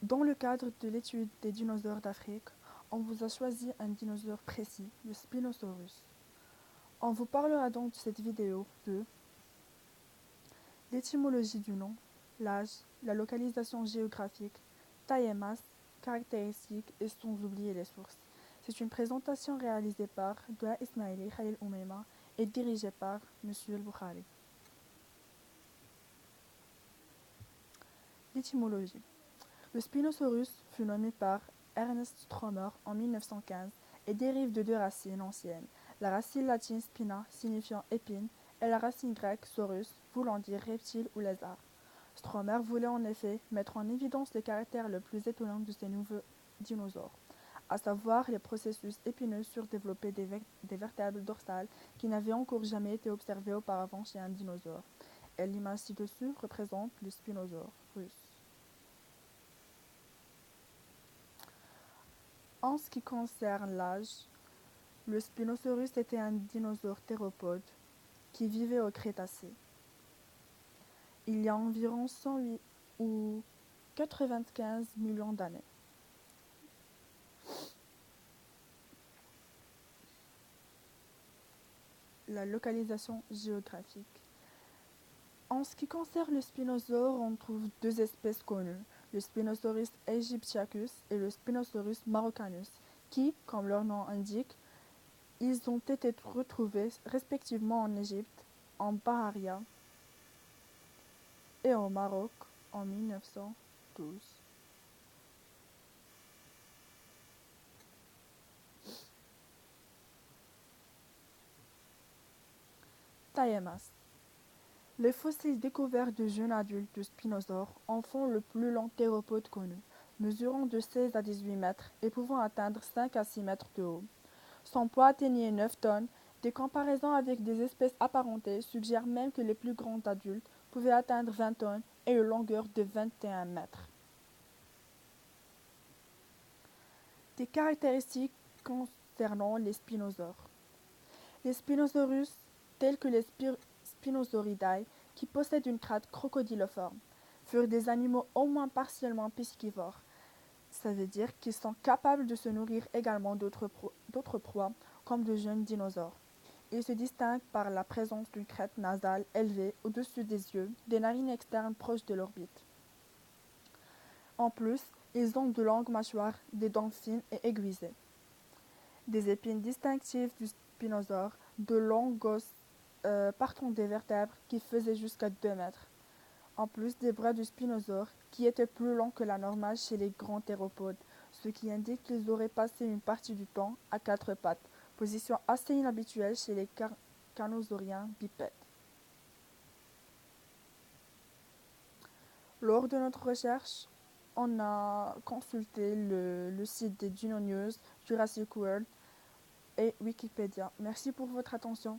Dans le cadre de l'étude des dinosaures d'Afrique, on vous a choisi un dinosaure précis, le Spinosaurus. On vous parlera donc de cette vidéo de l'étymologie du nom, l'âge, la localisation géographique, taille et masse, caractéristiques et sans oublier les sources. C'est une présentation réalisée par Dua Ismaili Khalil Oumeima et dirigée par M. El Boukhari. L'étymologie. Le Spinosaurus fut nommé par Ernest Stromer en 1915 et dérive de deux racines anciennes, la racine latine spina signifiant épine et la racine grecque saurus voulant dire reptile ou lézard. Stromer voulait en effet mettre en évidence le caractère le plus étonnant de ces nouveaux dinosaures, à savoir les processus épineux surdéveloppés des vertèbres dorsales qui n'avaient encore jamais été observés auparavant chez un dinosaure. Et l'image ci-dessus représente le Spinosaurus. En ce qui concerne l'âge, le Spinosaurus était un dinosaure théropode qui vivait au Crétacé. Il y a environ 108 ou 95 millions d'années. La localisation géographique. En ce qui concerne le spinosaure, on trouve deux espèces connues, le Spinosaurus aegyptiacus et le Spinosaurus maroccanus, qui, comme leur nom indique, ils ont été retrouvés respectivement en Égypte, en Baharia et au Maroc en 1912. Taille et masse. Les fossiles découverts de jeunes adultes de spinosaures en font le plus long théropode connu, mesurant de 16 à 18 mètres et pouvant atteindre 5 à 6 mètres de haut. Son poids atteignait 9 tonnes. Des comparaisons avec des espèces apparentées suggèrent même que les plus grands adultes pouvaient atteindre 20 tonnes et une longueur de 21 mètres. Des caractéristiques concernant les spinosaures. Les spinosaurus, tels que les Spinosauridae, qui possèdent une crête crocodiloforme, furent des animaux au moins partiellement piscivores. Ça veut dire qu'ils sont capables de se nourrir également d'autres proies, comme de jeunes dinosaures. Ils se distinguent par la présence d'une crête nasale élevée au-dessus des yeux, des narines externes proches de l'orbite. En plus, ils ont de longues mâchoires, des dents fines et aiguisées. Des épines distinctives du spinosaure, de longues osses partant des vertèbres qui faisaient jusqu'à 2 mètres. En plus des bras du spinosaure qui étaient plus longs que la normale chez les grands théropodes, ce qui indique qu'ils auraient passé une partie du temps à quatre pattes, position assez inhabituelle chez les carnosauriens bipèdes. Lors de notre recherche, on a consulté le site des Dino News, Jurassic World et Wikipédia. Merci pour votre attention.